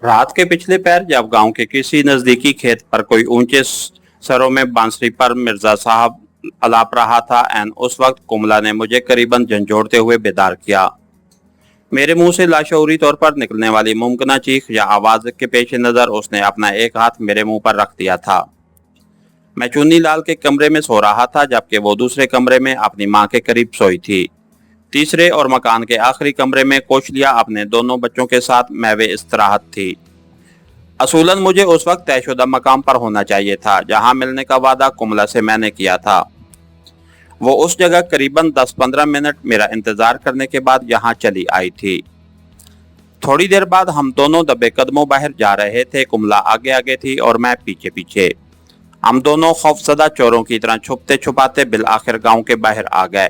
रात के पिछले पैर जब गांव के किसी नजदीकी खेत पर कोई ऊंचे सरों में बांसुरी पर मिर्जा साहब अलाप रहा था एंड उस वक्त कुमला ने मुझे करीबन झंझोड़ते हुए बेदार किया। मेरे मुंह से लाशऊरी तौर पर निकलने वाली मुमकिन चीख या आवाज के पेश नजर उसने अपना एक हाथ मेरे मुंह पर रख दिया था। मैं चुन्नी लाल के कमरे में सो रहा था जबकि वो दूसरे कमरे में अपनी माँ के करीब सोई थी। तीसरे और मकान के आखिरी कमरे में कोशलिया अपने दोनों बच्चों के साथ महवे इस्तराहत थी। असूलन मुझे उस वक्त तयशुदा मकाम पर होना चाहिए था जहां मिलने का वादा कुमला से मैंने किया था। वो उस जगह करीबन 10-15 मिनट मेरा इंतजार करने के बाद यहाँ चली आई थी। थोड़ी देर बाद हम दोनों दबे कदमों बाहर जा रहे थे। कुमला आगे आगे थी और मैं पीछे पीछे। हम दोनों खौफजदा चोरों की तरह छुपते छुपाते बिल आखिर गाँव के बाहर आ गए।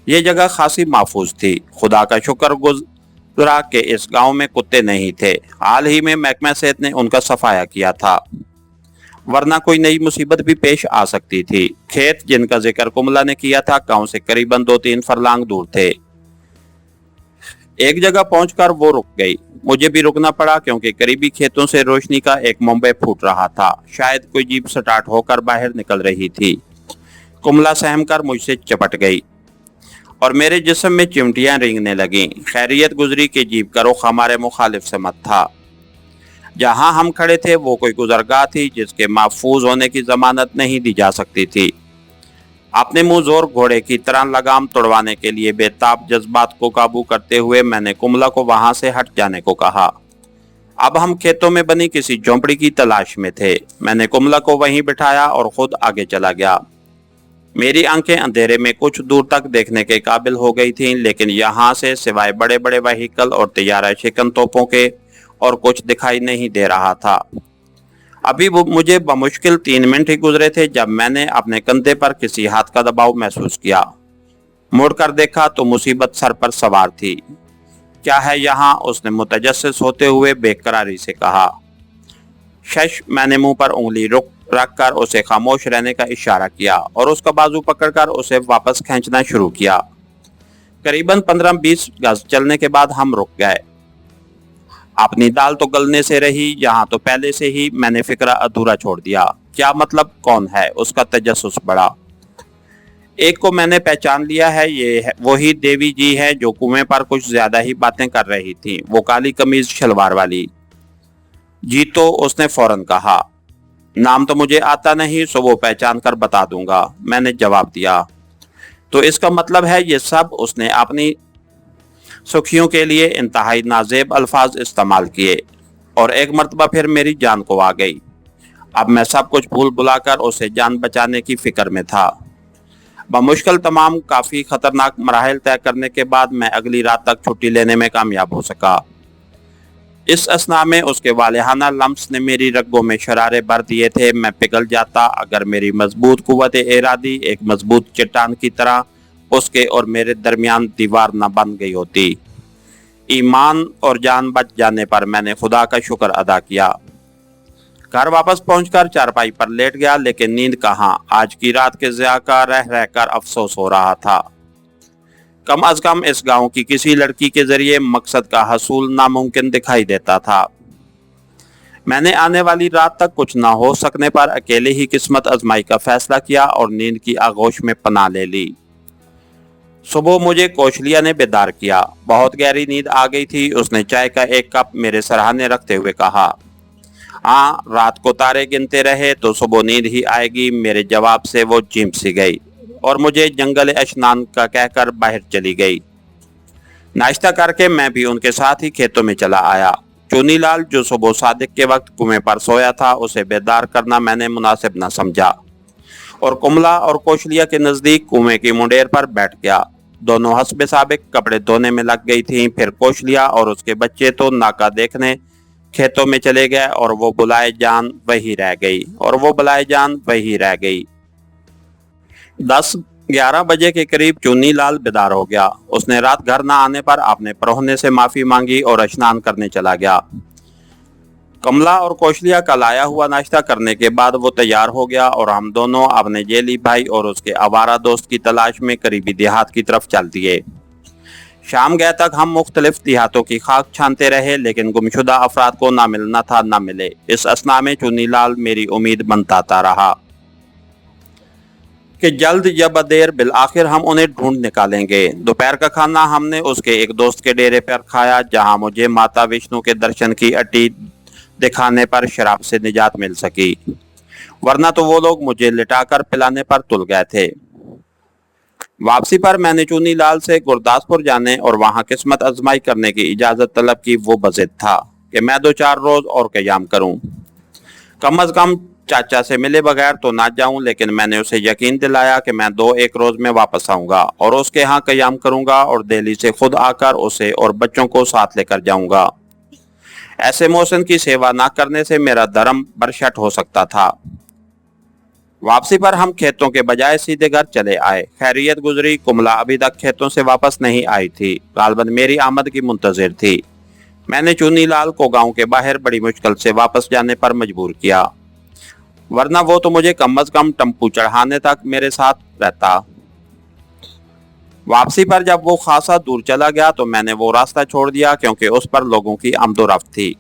ये जगह खासी महफूज थी। खुदा का शुक्र गुजरा कि इस गांव में कुत्ते नहीं थे। हाल ही में महकमा सेहत ने उनका सफाया किया था, वरना कोई नई मुसीबत भी पेश आ सकती थी। खेत जिनका जिक्र कुमला ने किया था गांव से करीबन 2-3 फरलांग दूर थे। एक जगह पहुंचकर वो रुक गई। मुझे भी रुकना पड़ा क्योंकि करीबी खेतों से रोशनी का एक मुंबे फूट रहा था। शायद कोई जीप स्टार्ट होकर बाहर निकल रही थी। कुमला सहम कर मुझसे चपट गई और मेरे जिस्म में चिमटियां रेंगने लगीं। खैरियत गुजरी कि जीप का रुख हमारे मुखालिफ से मत था। जहां हम खड़े थे वो कोई गुजरगाह थी जिसके महफूज होने की जमानत नहीं दी जा सकती थी। अपने मुंह जोर घोड़े की तरह लगाम तोड़वाने के लिए बेताब जज्बात को काबू करते हुए मैंने कुमला को वहां से हट जाने को कहा। अब हम खेतों में बनी किसी झोंपड़ी की तलाश में थे। मैंने कुमला को वहीं बिठाया और खुद आगे चला गया। मेरी आंखें अंधेरे में कुछ दूर तक देखने के काबिल हो गई थीं, लेकिन यहाँ से सिवाय बड़े बड़े व्हीकल और तैयारा शिकन तोपों के और कुछ दिखाई नहीं दे रहा था। अभी मुझे बमुश्किल 3 मिनट ही गुजरे थे जब मैंने अपने कंधे पर किसी हाथ का दबाव महसूस किया। मुड़कर देखा तो मुसीबत सर पर सवार थी। क्या है यहाँ? उसने मुतजस्सिस होते हुए बेकरारी से कहा। शश, मैंने मुंह पर उंगली रखकर उसे खामोश रहने का इशारा किया और उसका बाजू पकड़कर उसे वापस खींचना शुरू किया। करीबन 15-20 गज चलने के बाद हम रुक गए। अपनी दाल तो गलने से रही, यहाँ तो पहले से ही मैंने फिक्रा अधूरा छोड़ दिया। क्या मतलब? कौन है? उसका तजस्सुस बढ़ा। एक को मैंने पहचान लिया है। ये वही देवी जी है जो कुएं पर कुछ ज्यादा ही बातें कर रही थी, वो काली कमीज शलवार वाली। जी तो उसने फौरन कहा। नाम तो मुझे आता नहीं, सो वो पहचान कर बता दूंगा, मैंने जवाब दिया। तो इसका मतलब है ये सब? उसने अपनी सुखियों के लिए इंतहाई नाजेब अल्फाज इस्तेमाल किए और एक मर्तबा फिर मेरी जान को आ गई। अब मैं सब कुछ भूल भुलाकर उसे जान बचाने की फिक्र में था। बमुश्किल तमाम काफ़ी खतरनाक मराहल तय करने के बाद मैं अगली रात तक छुट्टी लेने में कामयाब हो सका। इस असना में उसके वालिहाना लम्स ने मेरी रगों में शरारे भर दिए थे। मैं पिघल जाता अगर मेरी मजबूत कुव्वत इरादी एक मजबूत चट्टान की तरह उसके और मेरे दरमियान दीवार न बन गई होती। ईमान और जान बच जाने पर मैंने खुदा का शुक्र अदा किया। घर वापस पहुंचकर चारपाई पर लेट गया, लेकिन नींद कहाँ। आज की रात के ज़िया का रह रहकर अफसोस हो रहा था। कम अज कम इस गांव की किसी लड़की के जरिए मकसद का हसूल नामुमकिन दिखाई देता था। मैंने आने वाली रात तक कुछ न हो सकने पर अकेले ही किस्मत आजमाई का फैसला किया और नींद की आगोश में पनाह ले ली। सुबह मुझे कोशलिया ने बेदार किया। बहुत गहरी नींद आ गई थी। उसने चाय का एक कप मेरे सरहाने रखते हुए कहा, हाँ, रात को तारे गिनते रहे तो सुबह नींद ही आएगी। मेरे जवाब से वो चिंप सी गई और मुझे जंगल अशनान का कहकर बाहर चली गई। नाश्ता करके मैं भी उनके साथ ही खेतों में चला आया। चुनी लाल जो सुबह सादिक के वक्त कुएं पर सोया था, उसे बेदार करना मैंने मुनासिब न समझा और कुमला और कोशलिया के नजदीक कुएं की मुंडेर पर बैठ गया। दोनों हस्बे साबिक कपड़े धोने में लग गई थीं। फिर कोशलिया और उसके बच्चे तो नाका देखने खेतों में चले गए और वो बुलाए जान वही रह गई। 10-11 बजे के करीब चुन्नी लाल बेदार हो गया। उसने रात घर न आने पर अपने परौने से माफी मांगी और स्नान करने चला गया। कमला और कोशलिया का लाया हुआ नाश्ता करने के बाद वो तैयार हो गया और हम दोनों अपने जेली भाई और उसके आवारा दोस्त की तलाश में करीबी देहात की तरफ चल दिए। शाम गए तक हम मुख्तलिफ देहातों की खाक छानते रहे, लेकिन गुमशुदा अफराद को ना मिलना था ना मिले। इस असना में चुन्नी लाल मेरी उम्मीद बनता रहा कि जल्द या बदेर बिल आखिर हम उन्हें ढूंढ निकालेंगे। दोपहर का खाना हमने उसके एक दोस्त के डेरे पर खाया, जहां मुझे माता विष्णु के दर्शन की अटी दिखाने पर शराब से निजात मिल सकी, वरना तो वो लोग मुझे लिटाकर पिलाने पर तुल गए थे। वापसी पर मैंने चुनी लाल से गुरदासपुर जाने और वहां किस्मत आजमाई करने की इजाजत तलब की। वो बज़िद था कि मैं 2-4 रोज और क़याम करूं, कम अज कम चाचा से मिले बगैर तो ना जाऊं। लेकिन मैंने उसे यकीन दिलाया कि मैं 2-1 रोज में वापस आऊंगा और उसके यहाँ क़याम करूंगा और दिल्ली से खुद आकर उसे और बच्चों को साथ लेकर जाऊंगा। ऐसे मोहसिन की सेवा ना करने से मेरा धर्म बरशट हो सकता था। वापसी पर हम खेतों के बजाय सीधे घर चले आए। खैरियत गुजरी। कुमला अभी तक खेतों से वापस नहीं आई थी, गालबन मेरी आमद की मुंतजिर थी। मैंने चुनी लाल को गांव के बाहर बड़ी मुश्किल से वापस जाने पर मजबूर किया, वरना वो तो मुझे कम अज कम टम्पू चढ़ाने तक मेरे साथ रहता। वापसी पर जब वो खासा दूर चला गया तो मैंने वो रास्ता छोड़ दिया, क्योंकि उस पर लोगों की आमदोरफ्त थी।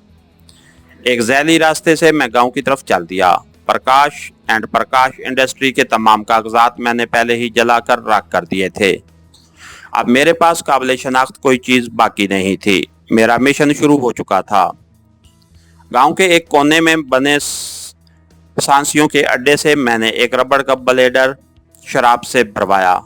एक जैली रास्ते से मैं गांव की तरफ चल दिया। प्रकाश इंडस्ट्री के तमाम कागजात मैंने पहले ही जलाकर राख कर दिए थे। अब मेरे पास काबिल शनाख्त कोई चीज बाकी नहीं थी। मेरा मिशन शुरू हो चुका था। गांव के एक कोने में बने सांसियों के अड्डे से मैंने एक रबड़ का ब्लेडर शराब से भरवाया,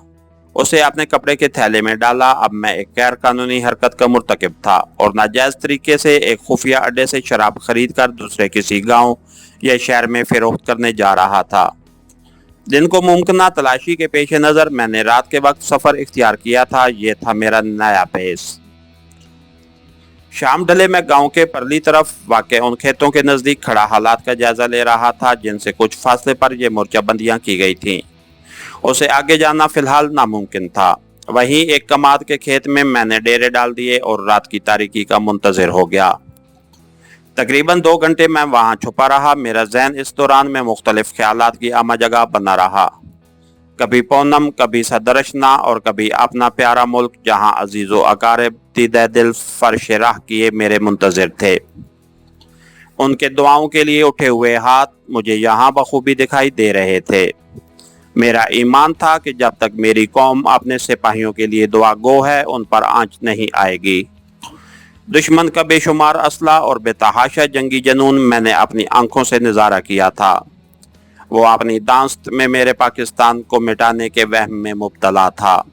उसे अपने कपड़े के थैले में डाला। अब मैं एक गैर कानूनी हरकत का मुर्तकिब था और नाजायज तरीके से एक खुफिया अड्डे से शराब खरीद कर दूसरे किसी गांव या शहर में फरोख्त करने जा रहा था। दिन को मुमकिन तलाशी के पेश नज़र मैंने रात के वक्त सफ़र इख्तियार किया था। ये था मेरा नया पेश। शाम ढले मैं गांव के परली तरफ वाक़े उन खेतों के नज़दीक खड़ा हालात का जायजा ले रहा था, जिनसे कुछ फासले पर ये मोर्चाबंदियां की गई थीं। उसे आगे जाना फिलहाल नामुमकिन था। वहीं एक कमाद के खेत में मैंने डेरे डाल दिए और रात की तारीकी का मुंतज़िर हो गया। तकरीबन 2 घंटे मैं वहां छुपा रहा। मेरा जहन इस दौरान में मुख्तलिफ ख्यालात की आमा जगह बना रहा। कभी पूनम, कभी सदरशना और कभी अपना प्यारा मुल्क, जहां अजीज़ो अकारिब दीदे दिल फर्श राह किए मेरे मुंतज़िर थे। उनके दुआओं के लिए उठे हुए हाथ मुझे यहाँ बखूबी दिखाई दे रहे थे। मेरा ईमान था कि जब तक मेरी कौम अपने सिपाहियों के लिए दुआ गो है, उन पर आंच नहीं आएगी। दुश्मन का बेशुमार असला और बेतहाशा जंगी जनून मैंने अपनी आंखों से नज़ारा किया था। वो अपनी दास्त में मेरे पाकिस्तान को मिटाने के वहम में मुब्तला था।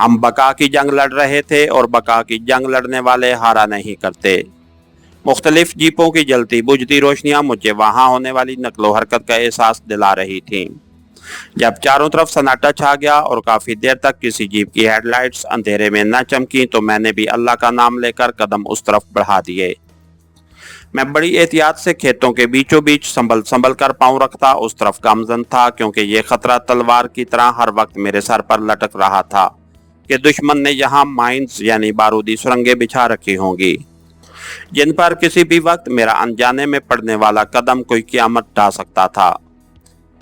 हम बका की जंग लड़ रहे थे और बका की जंग लड़ने वाले हारा नहीं करते। मुख्तलिफ जीपों की जलती बुझती रोशनियां मुझे वहां होने वाली नकलो हरकत का एहसास दिला रही थीं। जब चारों तरफ सन्नाटा छा गया और काफ़ी देर तक किसी जीप की हेडलाइट्स अंधेरे में न चमकी, तो मैंने भी अल्लाह का नाम लेकर कदम उस तरफ बढ़ा दिए। मैं बड़ी एहतियात से खेतों के बीचों बीच संभल कर पांव रखता उस तरफ गामजन था, क्योंकि ये खतरा तलवार की तरह हर वक्त मेरे सर पर लटक रहा था कि दुश्मन ने यहाँ माइंस यानी बारूदी सुरंगें बिछा रखी होंगी, जिन पर किसी भी वक्त मेरा अनजाने में पड़ने वाला कदम कोई क़यामत ढा सकता था।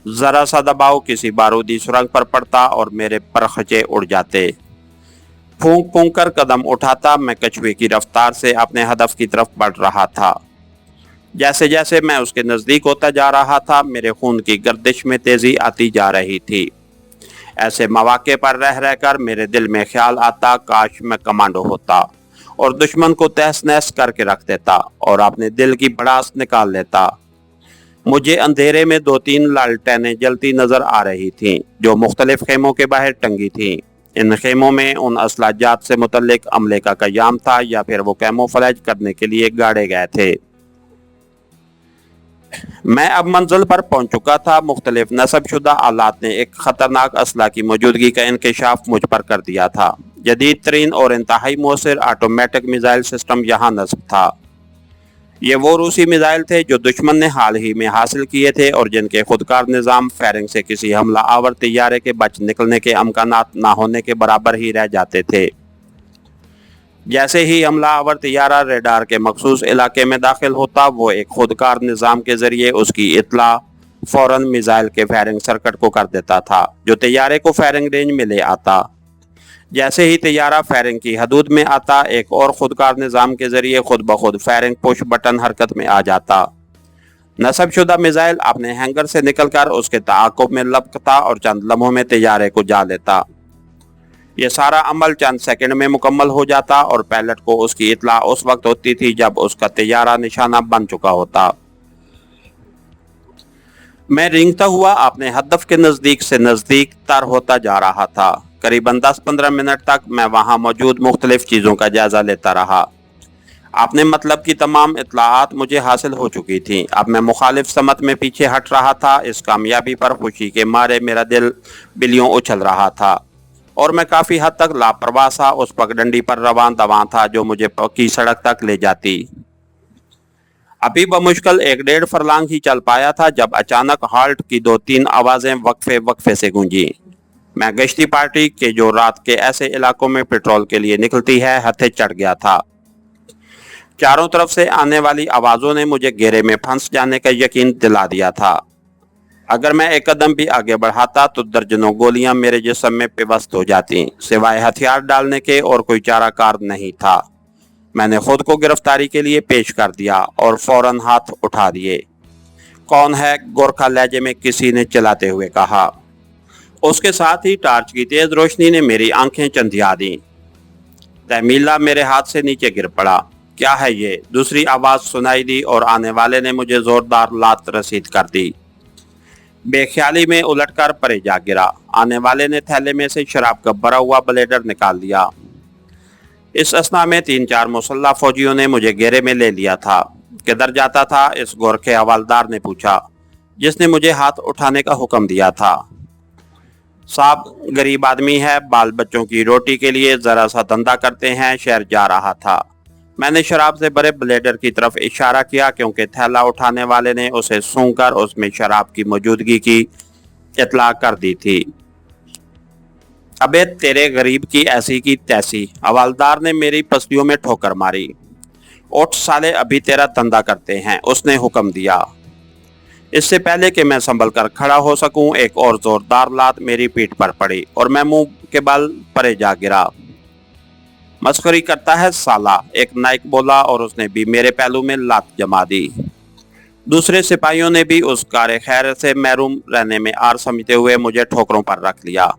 जरा सा दबाव किसी बारूदी सुरंग पर पड़ता और मेरे परखचे उड़ जाते। फूंक फूंक कर कदम उठाता मैं कछुए की रफ्तार से अपने हदफ की तरफ बढ़ रहा था। जैसे जैसे मैं उसके नज़दीक होता जा रहा था, मेरे खून की गर्दिश में तेज़ी आती जा रही थी। ऐसे मौके पर रह रहकर मेरे दिल में ख्याल आता, काश मैं कमांडो होता और दुश्मन को तहस नहस करके रख देता और अपने दिल की भड़ास निकाल लेता। मुझे अंधेरे में 2-3 लालटेनें जलती नजर आ रही थीं, जो मुख्तलिफ खेमों के बाहर टंगी थीं। इन खेमों में उन असलाजात से मुतल्लिक अमले का क़याम था, या फिर वो कैमोफ्लेज करने के लिए गाड़े गए थे। मैं अब मंजिल पर पहुंच चुका था। मुख्तलिफ नस्बशुदा आलात ने एक खतरनाक असला की मौजूदगी का इंकशाफ मुझ पर कर दिया था। जदीद तरीन और इंतहाई मौसर ऑटोमेटिक मिसाइल सिस्टम यहाँ नस्ब था। ये वो रूसी मिसाइल थे जो दुश्मन ने हाल ही में हासिल किए थे और जिनके खुदकार निज़ाम फायरिंग से किसी हमला आवर तैयारे के बच निकलने के अमकानात ना होने के बराबर ही रह जाते थे। जैसे ही हमला आवर तैयारा रेडार के मखसूस इलाके में दाखिल होता, वो एक खुदकार निज़ाम के ज़रिए उसकी इत्तला फ़ौरन मिसाइल के फायरिंग सर्किट को कर देता था, जो तैयारे को फायरिंग रेंज में ले आता। जैसे ही तैयारा फायरिंग की हदूद में आता, एक और खुदकार निजाम के जरिए खुद ब खुद फायरिंग पुश बटन हरकत में आ जाता। नस्बशुदा मिसाइल अपने हैंगर से निकलकर उसके ताक़ुब में लपकता और चंद लम्हों में तैयारे को जा लेता। ये सारा अमल चंद सेकंड में मुकम्मल हो जाता और पायलट को उसकी इत्ला उस वक्त होती थी जब उसका तैयारा निशाना बन चुका होता। मैं रेंगता हुआ अपने हदफ के नजदीक से नजदीक तर होता जा रहा था। करीबन 10-15 मिनट तक मैं वहां मौजूद मुख्तलिफ चीजों का जायजा लेता रहा। अपने मतलब की तमाम इत्लाआत मुझे हासिल हो चुकी थी। अब मैं मुखालिफ समत में पीछे हट रहा था। इस कामयाबी पर खुशी के मारे मेरा दिल बिलियों उछल रहा था और मैं काफी हद तक लापरवाह सा उस पगडंडी पर रवान दवां था जो मुझे पक्की सड़क तक ले जाती। अभी बमुश्किल 1-1.5 फरलांग ही चल पाया था जब अचानक हाल्ट की 2-3 आवाजें वक्फे वक्फे से गूंजी। मैं गश्ती पार्टी के जो रात के ऐसे इलाकों में पेट्रोल के लिए निकलती है हथे चढ़ गया था। चारों तरफ से आने वाली आवाजों ने मुझे घेरे में फंस जाने का यकीन दिला दिया था। अगर मैं एक कदम भी आगे बढ़ाता तो दर्जनों गोलियां मेरे जिस्म में पिवस्त हो जाती। सिवाय हथियार डालने के और कोई चाराकार नहीं था। मैंने खुद को गिरफ्तारी के लिए पेश कर दिया और फौरन हाथ उठा दिए। कौन है? गोरखा लहजे में किसी ने चिल्लाते हुए कहा। उसके साथ ही टार्च की तेज रोशनी ने मेरी आंखें चंधिया दी। तहमीला मेरे हाथ से नीचे गिर पड़ा। क्या है ये? दूसरी आवाज सुनाई दी और आने वाले ने मुझे जोरदार लात रसीद कर दी। बेख्याली में उलटकर परे जा गिरा। आने वाले ने थैले में से शराब का भरा हुआ ब्लेडर निकाल लिया। इस असना में 3-4 मुसल्ला फौजियों ने मुझे घेरे में ले लिया था। किधर जाता था? इस गोरखे हवालदार ने पूछा, जिसने मुझे हाथ उठाने का हुक्म दिया था। साहब, गरीब आदमी है, बाल बच्चों की रोटी के लिए जरा सा धंधा करते हैं, शहर जा रहा था। मैंने शराब से भरे ब्लेडर की तरफ इशारा किया क्योंकि थैला उठाने वाले ने उसे सूंघकर उसमें शराब की मौजूदगी की इत्ला कर दी थी। अबे तेरे गरीब की ऐसी की तैसी, हवालदार ने मेरी पसलियों में ठोकर मारी। उठ साले, अभी तेरा धंधा करते हैं, उसने हुक्म दिया। इससे पहले कि मैं संभल कर खड़ा हो सकूं, एक और जोरदार लात मेरी पीठ पर पड़ी और मैं मुंह के बल परे जा गिरा। मस्करी करता है साला, एक नाइक बोला और उसने भी मेरे पहलू में लात जमा दी। दूसरे सिपाहियों ने भी उस कार खैर से महरूम रहने में आर समझते हुए मुझे ठोकरों पर रख लिया।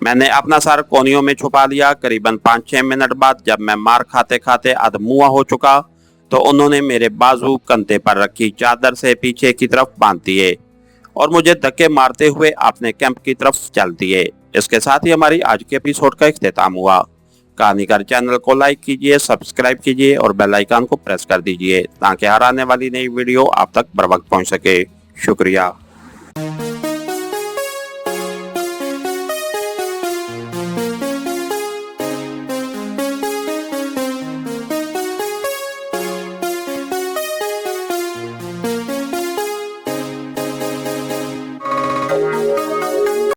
मैंने अपना सर कोनियों में छुपा लिया। करीबन 5-6 मिनट बाद जब मैं मार खाते खाते अधमुआ हो चुका तो उन्होंने मेरे बाजू कंधे पर रखी चादर से पीछे की तरफ बांध दिए और मुझे धक्के मारते हुए अपने कैंप की तरफ चल दिए। इसके साथ ही हमारी आज के एपिसोड का इख्तिताम हुआ। कहानीकार चैनल को लाइक कीजिए, सब्सक्राइब कीजिए और बेल आइकन को प्रेस कर दीजिए ताकि हर आने वाली नई वीडियो आप तक बर वक्त पहुंच सके। शुक्रिया।